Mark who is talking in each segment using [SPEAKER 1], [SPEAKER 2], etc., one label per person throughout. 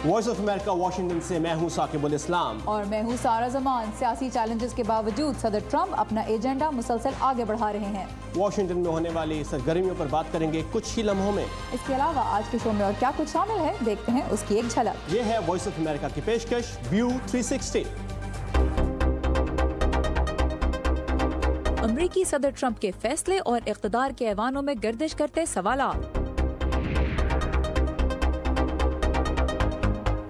[SPEAKER 1] Voice of America Washington से मैं हूं साकिबुल इस्लाम
[SPEAKER 2] और मैं हूं सारा जमान। सियासी चैलेंजेस के बावजूद सदर ट्रंप अपना एजेंडा मुसलसल आगे बढ़ा रहे हैं।
[SPEAKER 1] वाशिंगटन में होने वाली सरगर्मियों पर बात करेंगे कुछ ही लम्हों में।
[SPEAKER 2] इसके अलावा आज के शो में और क्या कुछ शामिल है, देखते हैं उसकी एक झलक।
[SPEAKER 1] ये है वॉइस ऑफ अमेरिका की पेशकश व्यू 360।
[SPEAKER 2] अमरीकी सदर ट्रंप के फैसले और इक़्तिदार के ऐवानों में गर्दिश करते सवालात।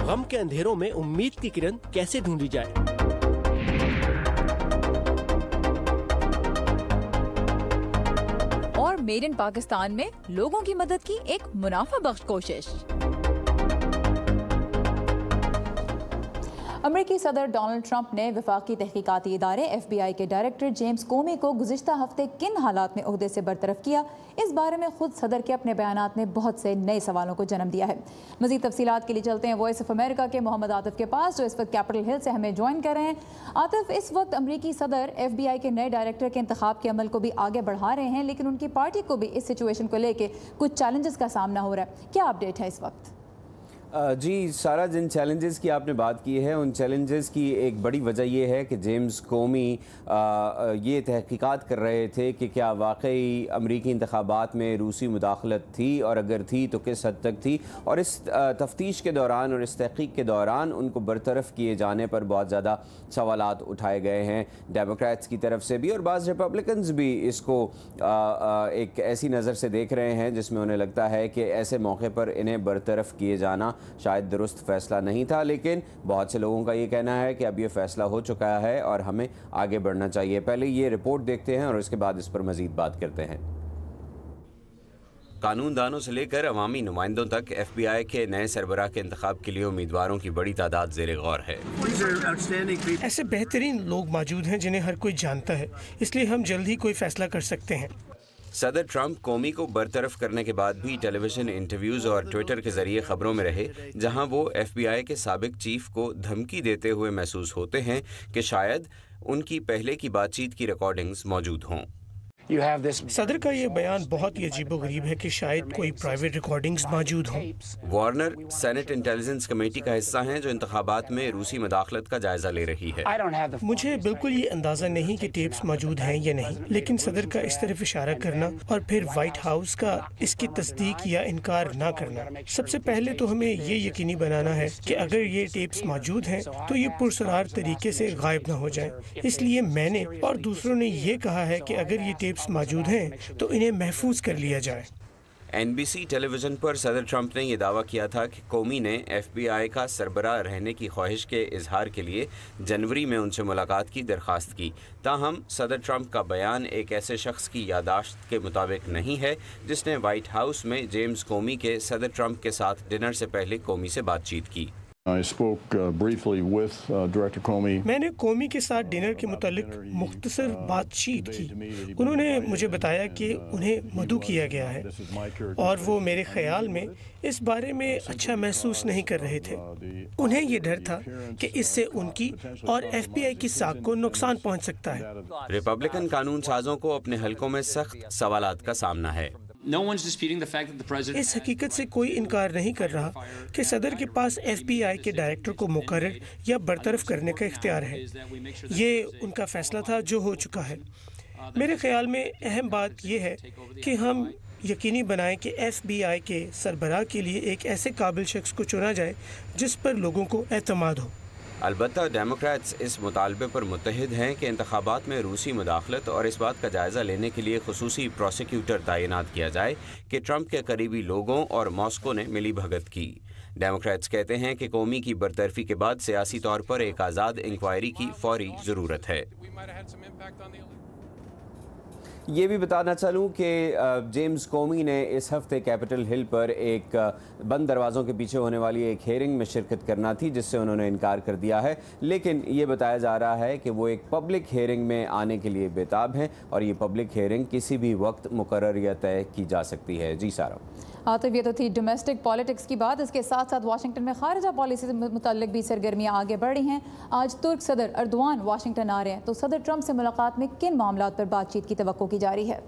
[SPEAKER 1] गम के अंधेरों में उम्मीद की किरण कैसे ढूंढी जाए।
[SPEAKER 2] और मेड इन पाकिस्तान में लोगों की मदद की एक मुनाफा बख्श कोशिश। अमरीकी सदर डोनाल्ड ट्रंप ने वफाकी तहकीकाती इदारे FBI के डायरेक्टर जेम्स कोमी को गुज़िश्ता हफ्ते किन हालात में ओहदे से बरतरफ किया, इस बारे में खुद सदर के अपने बयानात ने बहुत से नए सवालों को जन्म दिया है। मज़ीद तफसीलात के लिए चलते हैं वॉइस ऑफ अमेरिका के मोहम्मद आतिफ के पास, जो इस वक्त कैपिटल हिल से हमें ज्वाइन कर रहे हैं। आतिफ, इस वक्त अमरीकी सदर FBI के नए डायरेक्टर के इंतखाब के अमल को भी आगे बढ़ा रहे हैं, लेकिन उनकी पार्टी को भी इस सिचुएशन को लेकर कुछ चैलेंजेस का सामना हो रहा है। क्या अपडेट है इस वक्त?
[SPEAKER 3] जी सारा, जिन चैलेंजेस की आपने बात की है, उन चैलेंजेस की एक बड़ी वजह यह है कि जेम्स कोमी ये तहकीकात कर रहे थे कि क्या वाकई अमरीकी इंतखाबात में रूसी मुदाखलत थी, और अगर थी तो किस हद तक थी। और इस तफ्तीश के दौरान और इस तहकीक के दौरान उनको बरतरफ किए जाने पर बहुत ज़्यादा सवालात उठाए गए हैं डेमोक्रेट्स की तरफ से भी, और बाज़ रिपब्लिकन्स भी इसको एक ऐसी नज़र से देख रहे हैं जिसमें उन्हें लगता है कि ऐसे मौके पर इन्हें बरतरफ किए जाना शायद दुरुस्त फैसला नहीं था। लेकिन बहुत से लोगों का ये कहना है कि अब ये फैसला हो चुका है और हमें आगे बढ़ना चाहिए। पहले ये रिपोर्ट देखते हैं और उसके बाद इस पर मजीद बात करते हैं। कानूनदानों से लेकर अवामी नुमाइंदों तक FBI के नए सरबराह के इंतखाब के लिए उम्मीदवारों की बड़ी तादाद ज़ेरे गौर है।
[SPEAKER 4] ऐसे बेहतरीन लोग मौजूद हैं जिन्हें हर कोई जानता है, इसलिए हम जल्द ही कोई फैसला कर सकते हैं।
[SPEAKER 3] सदर ट्रंप कोमी को बरतरफ करने के बाद भी टेलीविज़न इंटरव्यूज़ और ट्विटर के ज़रिए ख़बरों में रहे, जहां वो FBI के साबिक चीफ को धमकी देते हुए महसूस होते हैं कि शायद उनकी पहले की बातचीत की रिकॉर्डिंग्स मौजूद हों।
[SPEAKER 4] सदर का ये बयान बहुत ही अजीबोगरीब है कि शायद कोई प्राइवेट रिकॉर्डिंग्स मौजूद हों।
[SPEAKER 3] वार्नर सेनेट इंटेलिजेंस कमेटी का हिस्सा हैं जो इंतखाबात में रूसी मुदाखलत का जायजा ले रही है।
[SPEAKER 4] मुझे बिल्कुल ये अंदाजा नहीं कि टेप्स मौजूद हैं या नहीं, लेकिन सदर का इस तरफ इशारा करना और फिर व्हाइट हाउस का इसकी तस्दीक या इनकार ना करना, सबसे पहले तो हमें ये यकीनी बनाना है कि अगर ये टेप्स मौजूद हैं तो ये पुरसरार तरीके से गायब न हो जाएं। इसलिए मैंने और दूसरों ने ये कहा है कि अगर ये टेप्स मौजूद हैं तो इन्हें महफूज कर लिया जाए।
[SPEAKER 3] NBC टेलीविज़न पर सदर ट्रंप ने यह दावा किया था कि कोमी ने FBI का सरबराह रहने की ख्वाहिश के इजहार के लिए जनवरी में उनसे मुलाकात की दरख्वास्त की। ताहम सदर ट्रंप का बयान एक ऐसे शख्स की यादाश्त के मुताबिक नहीं है जिसने वाइट हाउस में जेम्स कोमी के सदर ट्रंप के साथ डिनर से पहले कोमी से बातचीत की।
[SPEAKER 4] मैंने कोमी के साथ डिनर के मुतालिक मुख्तसर बातचीत की। उन्होंने मुझे बताया कि उन्हें मदऊ किया गया है और वो मेरे ख्याल में इस बारे में अच्छा महसूस नहीं कर रहे थे। उन्हें ये डर था कि इससे उनकी और FBI की साख को नुकसान पहुंच सकता है।
[SPEAKER 3] रिपब्लिकन कानून साजों को अपने हलकों में सख्त सवालात का सामना है।
[SPEAKER 4] इस हकीकत से कोई इनकार नहीं कर रहा कि सदर के पास FBI के डायरेक्टर को मुकर्रर या बरतरफ करने का इख्तियार है। ये उनका फैसला था जो हो चुका है। मेरे ख्याल में अहम बात यह है कि हम यकीनी बनाएं कि FBI के सरबराह के लिए एक ऐसे काबिल शख्स को चुना जाए जिस पर लोगों को एतमाद हो।
[SPEAKER 3] अलबत्ता डेमोक्रेट्स इस मुतालबे पर मुत्तहिद हैं कि इंतखाबात में रूसी मुदाखलत और इस बात का जायज़ा लेने के लिए खुसूसी प्रोसिक्यूटर तैनात किया जाए कि ट्रंप के करीबी लोगों और मॉस्को ने मिली भगत की। डेमोक्रेट्स कहते हैं कि कोमी की बरतरफी के बाद सियासी तौर पर एक आज़ाद इंक्वायरी की फौरी ज़रूरत है। ये भी बताना चाहूँ कि जेम्स कोमी ने इस हफ्ते कैपिटल हिल पर एक बंद दरवाज़ों के पीछे होने वाली एक हेयरिंग में शिरकत करना थी, जिससे उन्होंने इनकार कर दिया है। लेकिन ये बताया जा रहा है कि वो एक पब्लिक हेयरिंग में आने के लिए बेताब हैं और ये पब्लिक हेयरिंग किसी भी वक्त मुकर्रर या तय की जा सकती है। जी सारा।
[SPEAKER 2] आतिफ, ये तो थी डोमेस्टिक पॉलिटिक्स की बात। इसके साथ साथ वाशिंगटन में खारिजा पॉलिसी से मुताल्लिक भी सरगर्मियाँ आगे बढ़ रही हैं। आज तुर्क सदर अर्दवान वाशिंगटन आ रहे हैं, तो सदर ट्रंप से मुलाकात में किन मामलात पर बातचीत की तवक्को की जा रही है?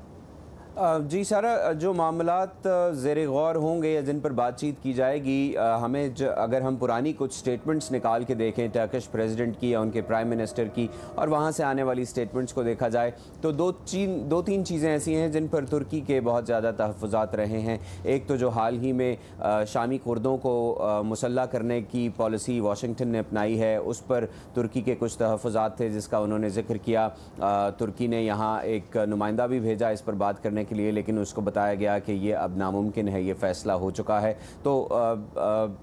[SPEAKER 3] جی سارا، جو معاملات زیر غور ہوں گے یا جن پر بات چیت کی جائے گی، ہمیں اگر ہم پرانی کچھ سٹیٹمنٹس نکال کے دیکھیں ٹرکش پریزیڈنٹ کی یا ان کے پرائم منسٹر کی، اور وہاں سے آنے والی سٹیٹمنٹس کو دیکھا جائے تو دو تین چیزیں ایسی ہیں جن پر ترکی کے بہت زیادہ تحفظات رہے ہیں۔ ایک تو جو حال ہی میں شامی کردوں کو مسلح کرنے کی پالیسی واشنگٹن نے اپنائی ہے، اس پر ترکی کے کچھ تحفظات تھے جس کا انہوں نے ذکر کیا۔ ترکی نے یہاں ایک نمائندہ بھی بھیجا اس پر بات کرنے کے لیے، لیکن اس کو بتایا گیا کہ یہ اب ناممکن ہے، یہ فیصلہ ہو چکا ہے۔ تو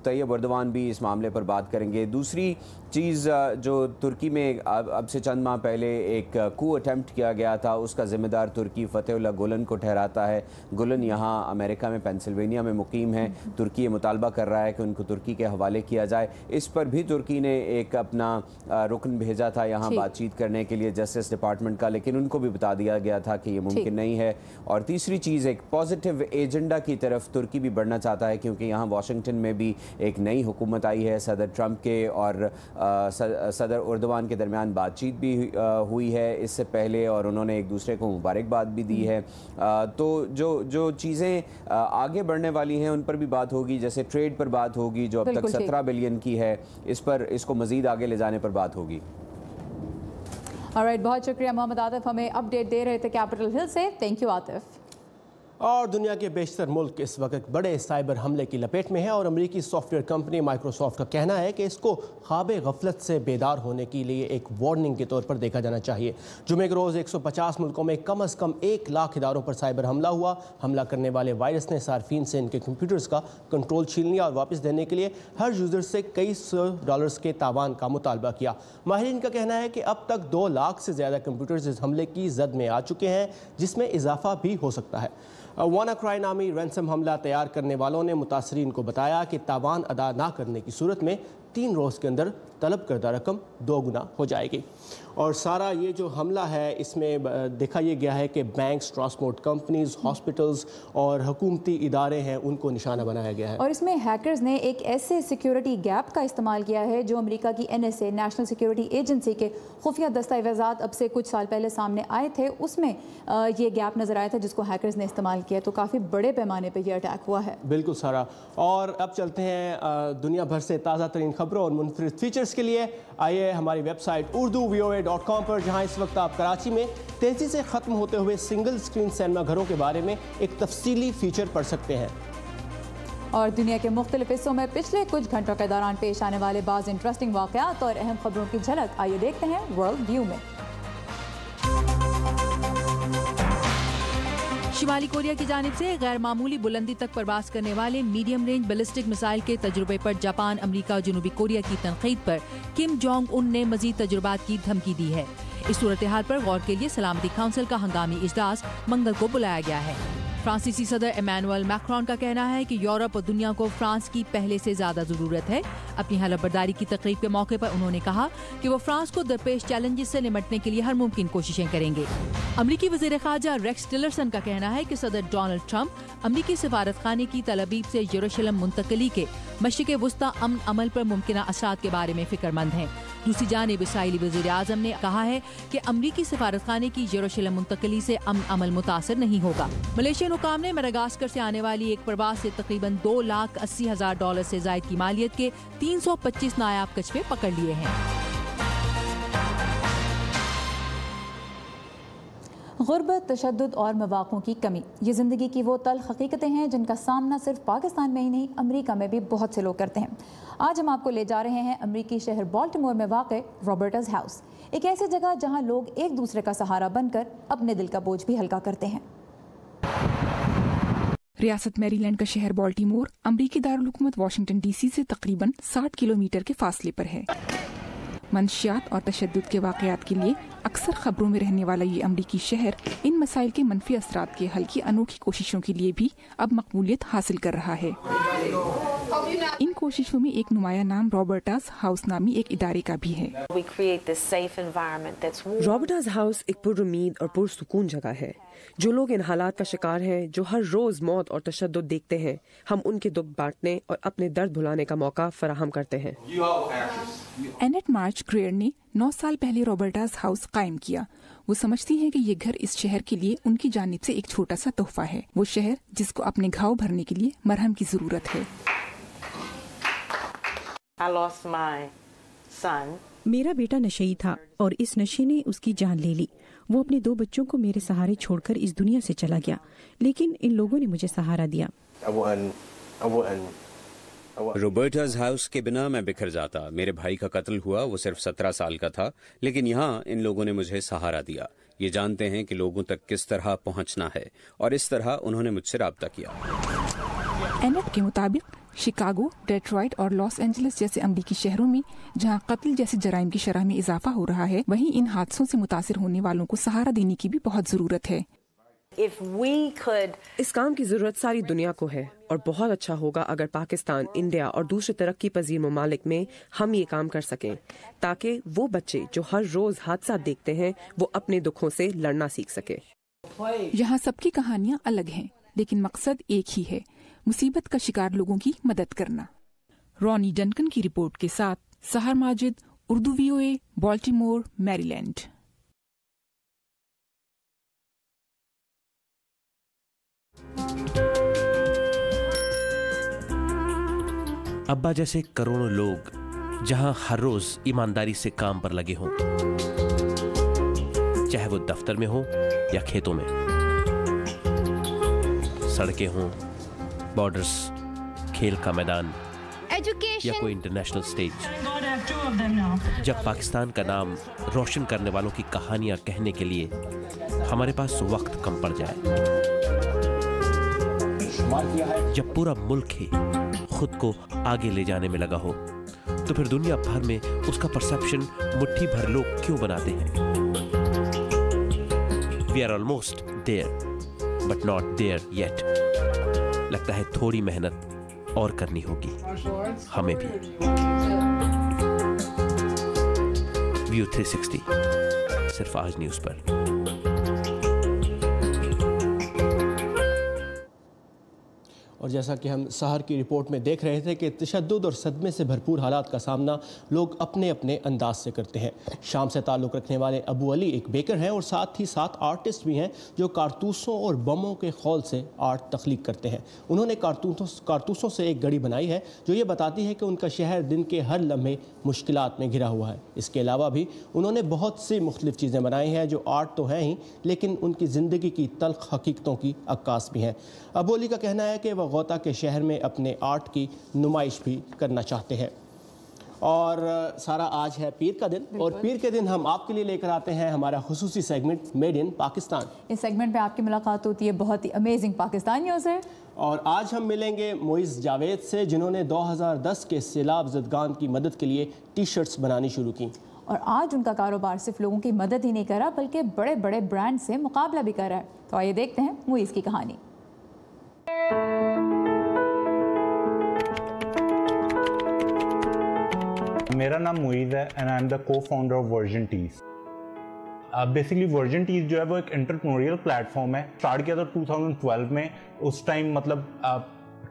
[SPEAKER 3] طیب اردوان بھی اس معاملے پر بات کریں گے۔ دوسری چیز جو ترکی میں اب سے چند ماہ پہلے ایک کو اٹیمپٹ کیا گیا تھا، اس کا ذمہ دار ترکی فتح اللہ گولن کو ٹھہراتا ہے۔ گولن یہاں امریکہ میں پینسلوینیا میں مقیم ہے۔ ترکی یہ مطالبہ کر رہا ہے کہ ان کو ترکی کے حوالے کیا جائے۔ اس پر بھی ترکی نے ایک اپنا رکن بھیجا تھا یہاں بات چیت کرنے کے لیے جسٹس ڈپارٹمنٹ کا، لیکن ان کو بھی بتا دیا گیا تھا کہ یہ ممکن نہیں ہے۔ اور تیسری چیز، ایک پازیٹیو ایجنڈا کی طرف ترکی بھی بڑھنا چاہتا ہے، کیونکہ یہاں واشنگٹن میں بھی ایک نئی حکومت آئی ہے۔ صدر ٹرمپ کے اور صدر اردوان کے درمیان بات چیت بھی ہوئی ہے اس سے پہلے، اور انہوں نے ایک دوسرے کو مبارکباد بھی دی ہے۔ تو جو چیزیں آگے بڑھنے والی ہیں ان پر بھی بات ہوگی، جیسے ٹریڈ پر بات ہوگی جو اب تک 17 بلین کی ہے، اس کو مزید آگے لے جانے پر بات ہوگی۔
[SPEAKER 2] بہت شکریہ محمد عاطف، ہمیں اپ ڈیٹ دے رہے تھے کیپٹل ہل سے۔ Thank you Atif.
[SPEAKER 1] اور دنیا کے بیشتر ملک اس وقت بڑے سائبر حملے کی لپیٹ میں ہے، اور امریکی سافٹ ویئر کمپنی مائکروسافٹ کا کہنا ہے کہ اس کو خواب غفلت سے بیدار ہونے کے لیے ایک وارننگ کے طور پر دیکھا جانا چاہیے۔ جمعے کے روز 150 ملکوں میں کم از کم 1 لاکھ اداروں پر سائبر حملہ ہوا۔ حملہ کرنے والے وائرس نے صارفین سے ان کے کمپیوٹرز کا کنٹرول چھین لیا اور واپس دینے کے لیے ہر یوزر سے کئی $100 کے تاوان کا مطالبہ کیا۔ ماہرین کا کہنا ہے کہ اب تک 2 لاکھ سے زیادہ کمپیوٹرز اس حملے کی زد میں آ چکے ہیں، جس میں اضافہ بھی ہو سکتا ہے۔ وانا کرائی نامی رینسم حملہ تیار کرنے والوں نے متاثرین کو بتایا کہ تاوان ادا نہ کرنے کی صورت میں 3 روز کے اندر طلب کردہ رقم 2 گنا ہو جائے گی۔ اور سارا یہ جو حملہ ہے اس میں دیکھا یہ گیا ہے کہ بینکس، ٹرانسپورٹ کمپنیز، ہاسپٹلز اور حکومتی ادارے ہیں ان کو نشانہ بنایا گیا ہے۔
[SPEAKER 2] اور اس میں ہیکرز نے ایک ایسے سیکیورٹی گیپ کا استعمال کیا ہے جو امریکہ کی NSA نیشنل سیکیورٹی ایجنسی کے خفیہ دستاویزات اب سے کچھ سال پہلے سامنے آئے تھے، اس میں یہ گیپ نظر آیا تھا جس کو ہیکرز نے استعمال کیا، تو کافی بڑے پیمانے پہ یہ اٹیک ہوا ہے۔
[SPEAKER 1] بالکل سارا، اور اب چلتے ہیں دنیا بھر سے تازہ ترین خبروں اور منفرد فیچرز کے لیے آئیے ہماری ویب سائٹ urduvoa.com پر، جہاں اس وقت آپ کراچی میں تیزی سے ختم ہوتے ہوئے سنگل سکرین سینما گھروں کے بارے میں ایک تفصیلی فیچر پڑھ سکتے ہیں۔
[SPEAKER 2] اور دنیا کے مختلف حصوں میں پچھلے کچھ گھنٹوں کے دوران پیش آنے والے بعض انٹرسٹنگ واقعات اور اہم خبروں کی جھلک آئیے دیکھتے ہیں ورلڈ ویو میں۔
[SPEAKER 5] شمالی کوریا کی جانب سے غیر معمولی بلندی تک پرواز کرنے والے میڈیم رینج بیلسٹک میزائل کے تجربے پر جاپان، امریکہ اور جنوبی کوریا کی تنقید پر کم جونگ ان نے مزید تجربات کی دھمکی دی ہے۔ اس صورتحال پر غور کے لیے سلامتی کونسل کا ہنگامی اجلاس منگل کو بلایا گیا ہے۔ فرانسیسی صدر ایمانوئل میکرون کا کہنا ہے کہ یورپ اور دنیا کو فرانس کی پہلے سے زیادہ ضرورت ہے۔ اپنی حلف برداری کی تقریب کے موقع پر انہوں نے کہا کہ وہ فرانس کو درپیش چیلنجز سے نمٹنے کے لیے ہر ممکن کوششیں کریں گے۔ امریکی وزیر خارجہ ریکس ٹلرسن کا کہنا ہے کہ صدر ڈونلڈ ٹرمپ امریکی سفارت خانے کی تلابیب سے یروشلم منتقلی کے مشرق وسطی امن عمل پر ممکنہ اثرات کے بارے میں فکر مند ہیں۔ دوسری جانب اسرائیلی وزیر اعظم نے کہا ہے کہ امریکی سفارت خانے کی یروشلم منتقلی سے امن عمل متاثر نہیں ہوگا۔ ملیشین حکام نے میڈاگاسکر سے آنے والی ایک پرواز سے تقریباً $2,80,000 سے زائد کی مالیت کے 325 نایاب کچھوے پکڑ لیے ہیں۔
[SPEAKER 2] غربت، تشدد اور مواقعوں کی کمی، یہ زندگی کی وہ تلخ حقیقتیں ہیں جن کا سامنا صرف پاکستان میں ہی نہیں امریکہ میں بھی بہت سے لوگ کرتے ہیں۔ آج ہم آپ کو لے جا رہے ہیں امریکی شہر بالٹیمور میں واقع رابرٹز ہاؤس، ایک ایسی جگہ جہاں لوگ ایک دوسرے کا سہارا بن کر اپنے دل کا بوجھ بھی ہلکا کرتے ہیں۔
[SPEAKER 6] ریاست میری لینڈ کا شہر بالٹیمور امریکی دارالحکومت واشنگٹن ڈی سی سے تقریباً 60 کلومیٹر کے فاصلے پر ہے۔ منشیات اور تشدد کے واقعات کے لیے اکثر خبروں میں رہنے والا یہ امریکی شہر ان مسائل کے منفی اثرات کے حل کی انوکھی کوششوں کے لیے بھی اب مقبولیت حاصل کر رہا ہے۔ ان کوششوں میں ایک نمایاں نام رابرٹز ہاؤس نامی ایک ادارے کا بھی ہے۔
[SPEAKER 7] رابرٹز ہاؤس ایک پر امید اور پرسکون جگہ ہے۔ جو لوگ ان حالات کا شکار ہیں، جو ہر روز موت اور تشدد دیکھتے ہیں، ہم ان کے دکھ بانٹنے اور اپنے درد بھلانے کا موقع فراہم کرتے ہیں۔
[SPEAKER 6] एनेट मार्च ग्रेयर ने 9 साल पहले रॉबर्टास हाउस कायम किया। वो समझती हैं कि ये घर इस शहर के लिए उनकी जानिब से एक छोटा सा तोहफा है, वो शहर जिसको अपने घाव भरने के लिए मरहम की जरूरत है।
[SPEAKER 8] मेरा बेटा नशेई था और इस नशे ने उसकी जान ले ली। वो अपने 2 बच्चों को मेरे सहारे छोड़कर इस दुनिया से चला गया, लेकिन इन लोगों ने मुझे सहारा दिया।
[SPEAKER 3] रॉबर्टास हाउस के बिना मैं बिखर जाता। मेरे भाई का कत्ल हुआ, वो सिर्फ 17 साल का था, लेकिन यहाँ इन लोगों ने मुझे सहारा दिया। ये जानते हैं कि लोगों तक किस तरह पहुँचना है और इस तरह उन्होंने मुझसे राब्ता किया।
[SPEAKER 6] एनेट के मुताबिक शिकागो, डेट्रॉइट और लॉस एंजलिस जैसे अमरीकी शहरों में जहां कत्ल जैसे जराइम की शरह में इजाफा हो रहा है, वहीं इन हादसों से मुतासिर होने वालों को सहारा देने की भी बहुत जरूरत है।
[SPEAKER 7] इस काम की जरूरत सारी दुनिया को है और बहुत अच्छा होगा अगर पाकिस्तान, इंडिया और दूसरे तरक्की पजीर ममालिक में हम ये काम कर सकें, ताकि वो बच्चे जो हर रोज हादसा देखते हैं वो अपने दुखों से लड़ना सीख सके।
[SPEAKER 6] यहाँ सबकी कहानियाँ अलग हैं, लेकिन मकसद एक ही है, मुसीबत का शिकार लोगों की मदद करना। रॉनी डनकन की रिपोर्ट के साथ सहर Majid, Urdu VOA, Baltimore, Maryland.
[SPEAKER 9] अब्बा जैसे करोड़ों लोग जहां हर रोज ईमानदारी से काम पर लगे हों, चाहे वो दफ्तर में हो या खेतों में, सड़कें हों, बॉर्डर्स, खेल का मैदान या कोई इंटरनेशनल स्टेज। जब पाकिस्तान का नाम रोशन करने वालों की कहानियां कहने के लिए हमारे पास वक्त कम पड़ जाए, जब पूरा मुल्क ही खुद को आगे ले जाने में लगा हो, तो फिर दुनिया भर में उसका परसेप्शन मुट्ठी भर लोग क्यों बनाते हैं? We are almost there, but not there yet. लगता है थोड़ी मेहनत और करनी होगी हमें भी। व्यू 360 सिर्फ आज न्यूज़ पर।
[SPEAKER 1] और जैसा कि हम सहर की रिपोर्ट में देख रहे थे कि तशद्दुद और सदमे से भरपूर हालात का सामना लोग अपने अपने अंदाज से करते हैं। शाम से ताल्लुक़ रखने वाले अबू अली एक बेकर हैं और साथ ही साथ आर्टिस्ट भी हैं जो कारतूसों और बमों के खौल से आर्ट तख्लीक करते हैं। उन्होंने कारतूसों से एक घड़ी बनाई है जो ये बताती है कि उनका शहर दिन के हर लम्हे मुश्किलात में घिरा हुआ है। इसके अलावा भी उन्होंने बहुत सी मुख्तलिफ चीज़ें बनाई हैं जो आर्ट तो हैं ही, लेकिन उनकी ज़िंदगी की तल्ख हकीकतों की अक्कास भी हैं। अबू अली का कहना है कि वह गौता के शहर में अपने आर्ट की नुमाइश भी करना चाहते हैं। और सारा आज है पीर का दिन, और पीर के दिन हम आपके लिए लेकर आते हैं हमारा खुसूसी सेगमेंट मेड इन पाकिस्तान।
[SPEAKER 2] इस सेगमेंट में आपकी मुलाकात होती है बहुत ही अमेजिंग पाकिस्तानियों से,
[SPEAKER 1] और आज हम मिलेंगे मोइज़ जावेद से, जिन्होंने 2010 के सैलाब ज़दगान की मदद के लिए टी शर्ट्स बनानी शुरू की।
[SPEAKER 2] और आज उनका कारोबार सिर्फ लोगों की मदद ही नहीं कर रहा बल्कि बड़े बड़े ब्रांड से मुकाबला भी कर रहा है। तो आइए देखते हैं मोइज़ की कहानी।
[SPEAKER 10] मेरा नाम मुईज़ है and I am the co founder of Virgin Teez. Basically Virgin Teez जो है वो एक एंटरप्रेन्योरियल प्लेटफॉर्म है। स्टार्ट किया था 2012 में। उस टाइम मतलब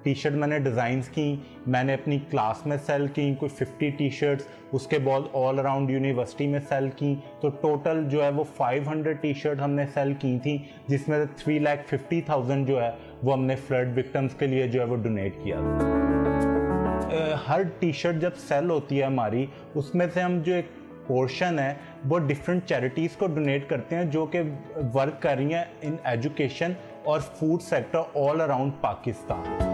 [SPEAKER 10] टी शर्ट मैंने डिज़ाइंस की, मैंने अपनी क्लास में सेल की कोई 50 टी शर्ट्स, उसके बाद ऑल अराउंड यूनिवर्सिटी में सेल की। तो टोटल जो है वो 500 टी शर्ट हमने सेल की थी, जिसमें से 3,50,000 जो है वो हमने फ्लड विक्टिम्स के लिए जो है वो डोनेट किया। हर टी शर्ट जब सेल होती है हमारी, उसमें से हम जो एक पोर्शन है वो डिफरेंट चैरिटीज़ को डोनेट करते हैं जो कि वर्क कर रही हैं इन एजुकेशन और food sector all around Pakistan.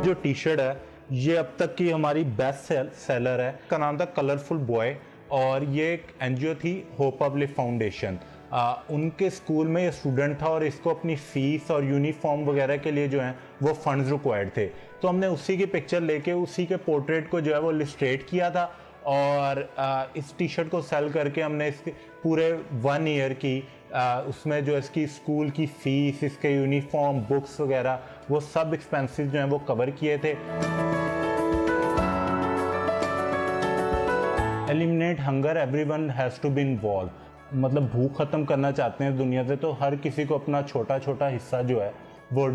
[SPEAKER 10] जो टी शर्ट है ये अब तक की हमारी बेस्ट सेलर है। का नाम था कलरफुल बॉय और ये एक NGO थी होप पब्लिक फाउंडेशन। उनके स्कूल में ये स्टूडेंट था और इसको अपनी फीस और यूनिफॉर्म वगैरह के लिए जो है वो फंड्स रिक्वायर्ड थे। तो हमने उसी की पिक्चर लेके उसी के पोर्ट्रेट को जो है वो इलस्ट्रेट किया था और इस टी शर्ट को सेल करके हमने इसके पूरे 1 ईयर की उसमें जो इसकी स्कूल की फ़ीस, इसके यूनिफॉर्म, बुक्स वगैरह वो सब एक्सपेंसेस जो हैं वो कवर किए थे। Eliminate hunger, everyone has to be involve. मतलब भूख ख़त्म करना चाहते हैं दुनिया से, तो हर किसी को अपना छोटा छोटा हिस्सा जो है वो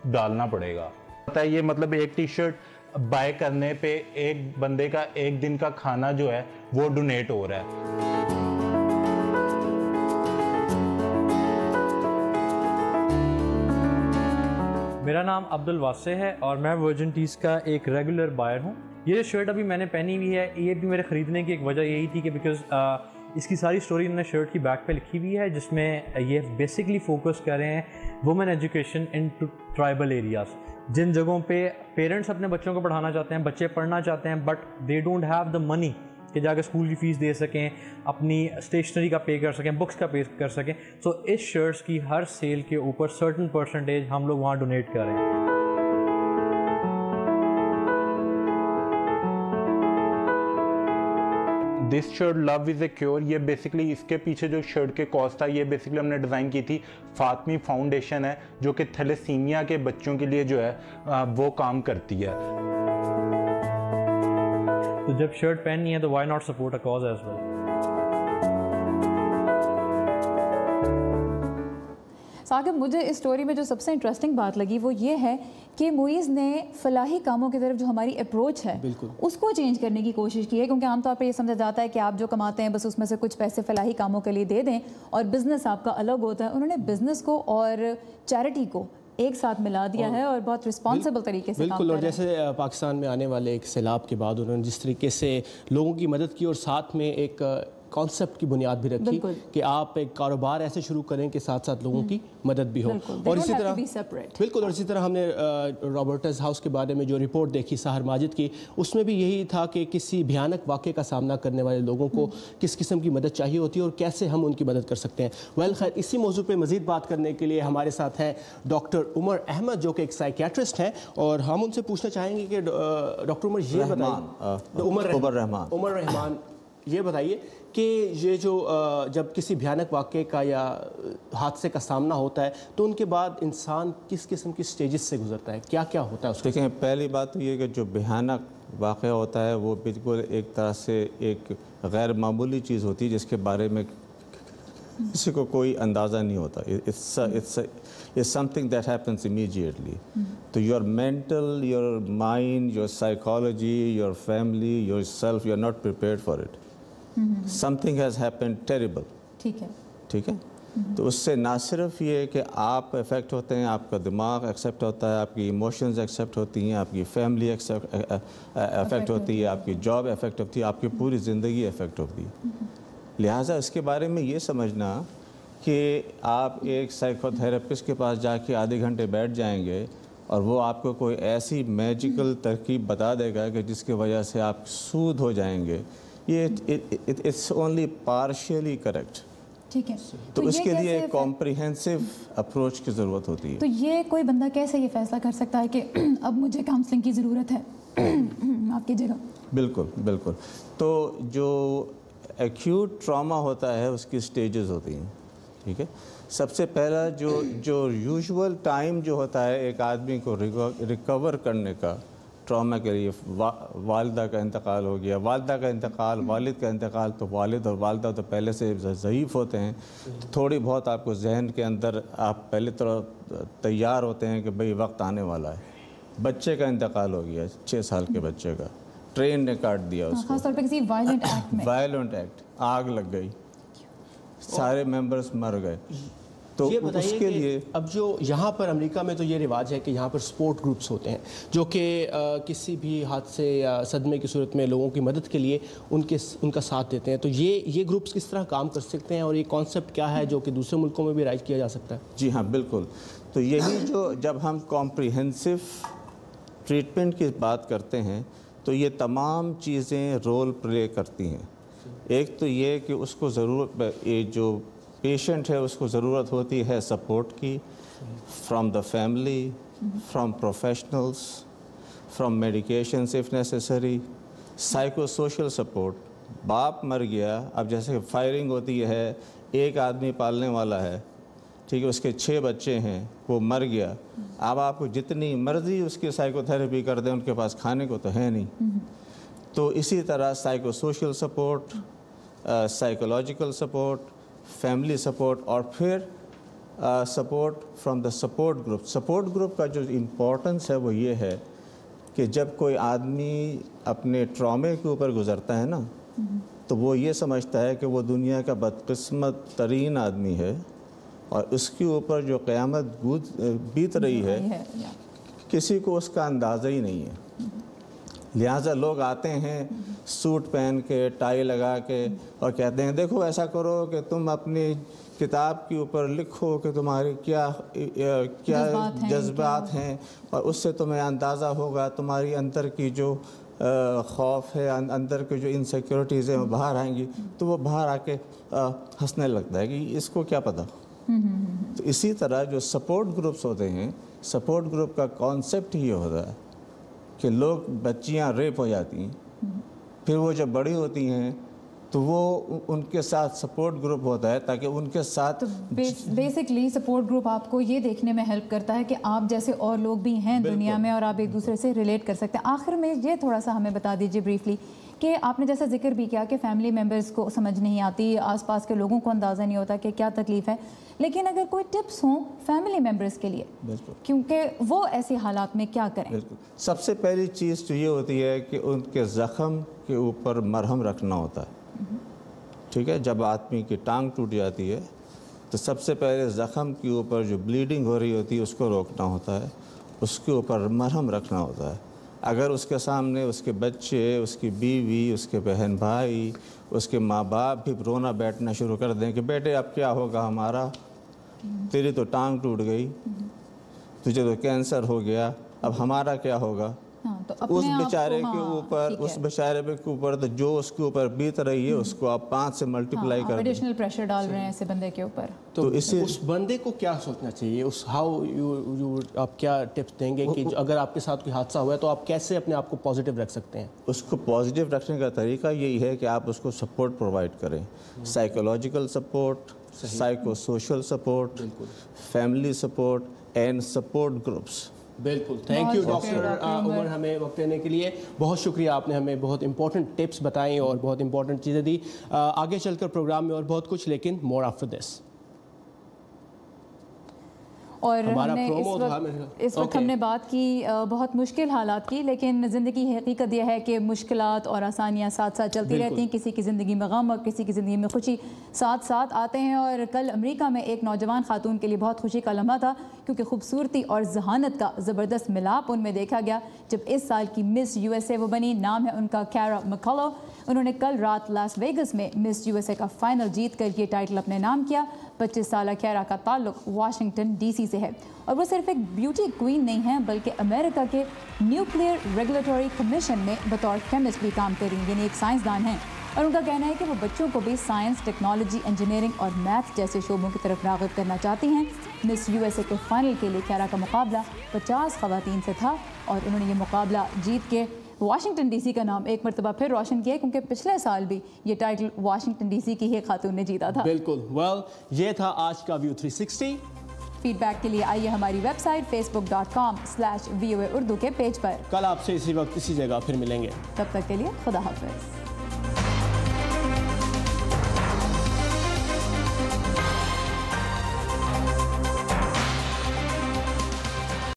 [SPEAKER 10] डालना पड़ेगा। पता है ये मतलब एक टी शर्ट बाय करने पे एक बंदे का एक दिन का खाना जो है वो डोनेट हो रहा है।
[SPEAKER 11] मेरा नाम अब्दुल वासे है और मैं वर्जिन टीज़ का एक रेगुलर बायर हूँ। ये शर्ट अभी मैंने पहनी हुई है, ये भी मेरे ख़रीदने की एक वजह यही थी कि बिकॉज़ इसकी सारी स्टोरी इन्होंने शर्ट की बैक पे लिखी हुई है, जिसमें ये बेसिकली फोकस कर रहे हैं women education in tribal areas, जिन जगहों पे पेरेंट्स अपने बच्चों को पढ़ाना चाहते हैं, बच्चे पढ़ना चाहते हैं but they don't have the money कि जाकर स्कूल की फ़ीस दे सकें, अपनी स्टेशनरी का पे कर सकें, बुक्स का पे कर सकें। सो इस शर्ट्स की हर सेल के ऊपर सर्टन परसेंटेज हम लोग वहाँ डोनेट कर रहे हैं।
[SPEAKER 10] This shirt love is a cure, ये बेसिकली इसके पीछे जो शर्ट के कॉस्ट था ये बेसिकली हमने डिज़ाइन की थी फातमी फाउंडेशन है जो कि थैलेसीमिया के बच्चों के लिए जो है वो काम करती है।
[SPEAKER 11] तो जब शर्ट पहननी है तो why not support a cause as well.
[SPEAKER 2] Saqib, मुझे इस स्टोरी में जो सबसे इंटरेस्टिंग बात लगी वो ये है कि मुइज़ ने फलाही कामों की तरफ जो हमारी अप्रोच है उसको चेंज करने की कोशिश की है, क्योंकि आमतौर पर ये समझा जाता है कि आप जो कमाते हैं बस उसमें से कुछ पैसे फलाही कामों के लिए दे दें और बिज़नेस आपका अलग होता है। उन्होंने बिज़नेस को और चैरिटी को एक साथ मिला दिया है और बहुत रिस्पॉन्सिबल तरीके से
[SPEAKER 1] बिल्कुल। और जैसे पाकिस्तान में आने वाले एक सैलाब के बाद उन्होंने जिस तरीके से लोगों की मदद की और साथ में एक कॉन्सेप्ट की बुनियाद भी रखी कि आप एक कारोबार ऐसे शुरू करें कि साथ साथ लोगों की मदद भी हो। और इसी तरह बिल्कुल, और इसी तरह हमने रॉबर्टस हाउस के बारे में जो रिपोर्ट देखी साहर माजिद की, उसमें भी यही था कि किसी भयानक वाक़े का सामना करने वाले लोगों को किस किस्म की मदद चाहिए होती है और कैसे हम उनकी मदद कर सकते हैं। वेल खैर, इसी मौजू पर मज़ीद बात करने के लिए हमारे साथ हैं डॉक्टर उमर अहमद जो कि एक साइकियाट्रिस्ट हैं, और हम उनसे पूछना चाहेंगे कि डॉक्टर उमर ये बताइए, उमर रहमान ये बताइए कि ये जो जब किसी भयानक वाक़े का या हादसे का सामना होता है तो उनके बाद इंसान किस किस्म की स्टेजेस से गुजरता है, क्या क्या होता है उसको?
[SPEAKER 12] देखें, पहली बात तो ये कि जो भयानक वाक़या होता है वो बिल्कुल एक तरह से एक गैर मामूली चीज़ होती है जिसके बारे में किसी को कोई अंदाज़ा नहीं होता। It's something that happens immediately. So your mental, your mind, your psychology, your family, yourself, you're not prepared for it. Something has happened terrible. ठीक है। तो उससे ना सिर्फ ये कि आप इफ़ेक्ट होते हैं, आपका दिमाग एक्सेप्ट होता है, आपकी इमोशंस एक्सेप्ट होती हैं, आपकी फैमिली इफेक्ट होती है, आपकी जॉब इफेक्ट होती है, आपकी पूरी ज़िंदगी इफेक्ट होती है। लिहाजा इसके बारे में ये समझना कि आप एक साइकोथेरेपिस्ट के पास जाके आधे घंटे बैठ जाएंगे और वो आपको कोई ऐसी मैजिकल तरकीब बता देगा कि जिसकी वजह से आप सूद हो जाएंगे, ये इट्स ओनली पार्शियली करेक्ट।
[SPEAKER 2] ठीक है,
[SPEAKER 12] तो इसके लिए एक कॉम्प्रिहेंसिव अप्रोच की ज़रूरत होती है।
[SPEAKER 2] तो ये कोई बंदा कैसे ये फैसला कर सकता है कि अब मुझे काउंसलिंग की ज़रूरत है? माफ़ कीजिएगा।
[SPEAKER 12] बिल्कुल बिल्कुल। तो जो एक्यूट ट्रॉमा होता है उसकी स्टेजेस होती हैं। ठीक है, सबसे पहला जो यूजुअल टाइम जो होता है एक आदमी को रिकवर करने का ट्रॉमा के लिए, वालिदा का इंतकाल हो गया, वालिदा का इंतकाल, वालिद का इंतकाल, तो वालिद और वालिदा तो पहले से ज़ईफ़ होते हैं, तो थोड़ी बहुत आपको जहन के अंदर आप पहले तो तैयार होते हैं कि भाई वक्त आने वाला है। बच्चे का इंतकाल हो गया, 6 साल के बच्चे का, ट्रेन ने काट दिया उसको,
[SPEAKER 2] खासतौर पे किसी वायलेंट एक्ट में,
[SPEAKER 12] वायलेंट एक्ट, आग लग गई, सारे मेंबर्स मर गए। तो
[SPEAKER 1] ये बताइए
[SPEAKER 12] उसके लिए
[SPEAKER 1] अब जो यहाँ पर अमेरिका में तो ये रिवाज है कि यहाँ पर सपोर्ट ग्रुप्स होते हैं जो कि किसी भी हादसे या सदमे की सूरत में लोगों की मदद के लिए उनका साथ देते हैं। तो ये ग्रुप्स किस तरह काम कर सकते हैं और ये कॉन्सेप्ट क्या है जो कि दूसरे मुल्कों में भी राइज किया जा सकता है?
[SPEAKER 12] जी हाँ, बिल्कुल। तो यही जो जब हम कॉम्प्रिहेंसिव ट्रीटमेंट की बात करते हैं तो ये तमाम चीज़ें रोल प्ले करती हैं। एक तो ये कि उसको ज़रूरत, ये जो पेशेंट है उसको ज़रूरत होती है सपोर्ट की, from the family, from professionals, from medications if necessary, psycho social support. बाप मर गया, अब जैसे फायरिंग होती है, एक आदमी पालने वाला है, ठीक है, उसके 6 बच्चे हैं, वो मर गया, अब आपको जितनी मर्ज़ी उसकी साइकोथेरेपी कर दें उनके पास खाने को तो है नहीं। तो इसी तरह psycho social support, psychological support, family support और फिर support from the support group. Support group का जो इम्पोर्टेंस है वो ये है کہ جب کوئی آدمی اپنے ٹرامے کے اوپر گزرتا ہے نا تو وہ یہ سمجھتا ہے کہ وہ دنیا کا بدقسمت ترین آدمی ہے اور اس کے اوپر جو قیامت بیت رہی ہے کسی کو اس کا اندازہ ہی نہیں ہے. لہٰذا لوگ آتے ہیں سوٹ پہن کے ٹائی لگا کے اور کہتے ہیں دیکھو ایسا کرو کہ تم اپنی کتاب کے اوپر لکھو کہ تمہاری کیا جذبات ہیں اور اس سے تمہیں اندازہ ہوگا تمہاری اندر کی جو خوف ہے اندر کی جو انسیکیورٹیز ہیں وہ باہر آئیں گی. تو وہ باہر آ کے ہنسنے لگتا ہے کہ اس کو کیا پتہ. تو اسی طرح جو سپورٹ گروپس ہوتے ہیں سپورٹ گروپ کا کانسیپٹ ہی ہوتا ہے کہ لوگ بچیاں ریپ ہو جاتی ہیں پھر وہ جب بڑی ہوتی ہیں تو وہ ان کے ساتھ سپورٹ گروپ ہوتا ہے تاکہ ان کے ساتھ
[SPEAKER 2] بیسکلی سپورٹ گروپ آپ کو یہ دیکھنے میں ہیلپ کرتا ہے کہ آپ جیسے اور لوگ بھی ہیں دنیا میں اور آپ ایک دوسرے سے ریلیٹ کر سکتے ہیں. آخر میں یہ تھوڑا سا ہمیں بتا دیجیے بریفلی کہ آپ نے جیسا ذکر بھی کیا کہ فیملی ممبرز کو سمجھ نہیں آتی, آس پاس کے لوگوں کو اندازہ نہیں ہوتا کہ کیا تکلیف ہے, لیکن اگر کوئی ٹپس ہوں فیملی ممبرز کے لیے کیونکہ وہ ایسے حالات میں کیا کریں.
[SPEAKER 12] سب سے پہلی چیز تو یہ ہوتی ہے کہ ان کے زخم کے اوپر مرہم رکھنا ہوتا ہے. ٹھیک ہے, جب آدمی کی ٹانگ ٹوٹ جاتی ہے تو سب سے پہلے زخم کے اوپر جو بلیڈنگ ہو رہی ہوتی ہے اس کو روکنا ہوتا ہے, اس کے اوپر مرہم رکھنا ہوتا ہے. اگر اس کے سامنے اس کے بچے, اس کی بیوی, اس کے بہن بھائی, اس کے ماں باپ بھی رونا بیٹھنا شروع کر دیں کہ بیٹے اب کیا ہوگا ہمارا, تیری تو ٹانگ ٹوٹ گئی, تجھے تو کینسر ہو گیا, اب ہمارا کیا ہوگا. اس بیچارے کے اوپر اس بیچارے کے اوپر تو جو اس کے اوپر بیت رہی ہے اس کو آپ 5 سے ملٹیپلائی کر دیں.
[SPEAKER 2] ایڈیشنل پریشر ڈال رہے ہیں ایسے بندے کے اوپر.
[SPEAKER 1] تو اس بندے کو کیا سوچنا چاہیے, اس آپ کیا ٹپس دیں گے کہ اگر آپ کے ساتھ کوئی حادثہ ہوا ہے تو آپ کیسے اپنے آپ کو پازیٹیو رکھ سکتے ہیں؟
[SPEAKER 12] اس کو پازیٹیو رکھنے کا طریقہ یہی ہے کہ آپ اس کو سپورٹ پرووائڈ کریں, psychological support, psycho social support, family support and support groups.
[SPEAKER 1] بالکل, تھینک یو ڈاکٹر عمر ہمیں وقت دینے کے لیے. بہت شکریہ, آپ نے ہمیں بہت امپورٹنٹ ٹپس بتائیں اور بہت امپورٹنٹ چیزیں دی. آگے چل کر پروگرام میں اور بہت کچھ, لیکن مور آفٹر دس.
[SPEAKER 2] اور ہم نے اس وقت ہم نے بات کی بہت مشکل حالات کی, لیکن زندگی حقیقت یہ ہے کہ مشکلات اور آسانیاں ساتھ ساتھ چلتی رہتی ہیں. کسی کی زندگی میں غم اور کسی کی زندگی میں خوشی ساتھ ساتھ آتے ہیں. اور کل امریکہ میں ایک نوجوان خاتون کے لیے بہت خوشی کا لمحہ تھا کیونکہ خوبصورتی اور ذہانت کا زبردست ملاپ ان میں دیکھا گیا جب اس سال کی مس یو ایس اے وہ بنی. نام ہے ان کا کیرا مکلو. انہوں نے کل رات لاس ویگس میں مس یو ایس اے کا فائنل جیت کر یہ ٹائٹل اپنے نام کیا. 25 سالہ کیرا کا تعلق واشنگٹن ڈی سی سے ہے اور وہ صرف ایک بیوٹی کوئین نہیں ہیں بلکہ امریکہ کے نیوکلیئر ریگولیٹری کمیشن میں بطور کیمسٹ بھی کام کر رہی ہیں, یعنی ایک سائنسدان ہیں. اور ان کا کہنا ہے کہ وہ بچوں کو بھی سائنس, ٹیکنالوجی, انجینئرنگ اور میتھ جیسے شعبوں کی طرف راغب کرنا چاہتی ہیں. مس یو ایس اے کے فائنل کے لیے کیرا کا مقابلہ 50 خواتین سے تھا اور انہوں نے یہ مقابلہ جیت کے واشنگٹن ڈی سی کا نام ایک مرتبہ پھر روشن کیا کیونکہ پچھلے سال بھی یہ ٹائٹل واشنگٹن ڈی سی کی ہی خاتون نے جیتا تھا.
[SPEAKER 1] بالکل, یہ تھا آج کا ویو 360.
[SPEAKER 2] فیڈ بیک کے لیے آئیے ہماری ویب سائٹ facebook.com/VOA Urdu کے پیج پر.
[SPEAKER 1] کل آپ سے اسی وقت اسی جگہ پھر ملیں گے.
[SPEAKER 2] تب تک کے لیے خدا حافظ.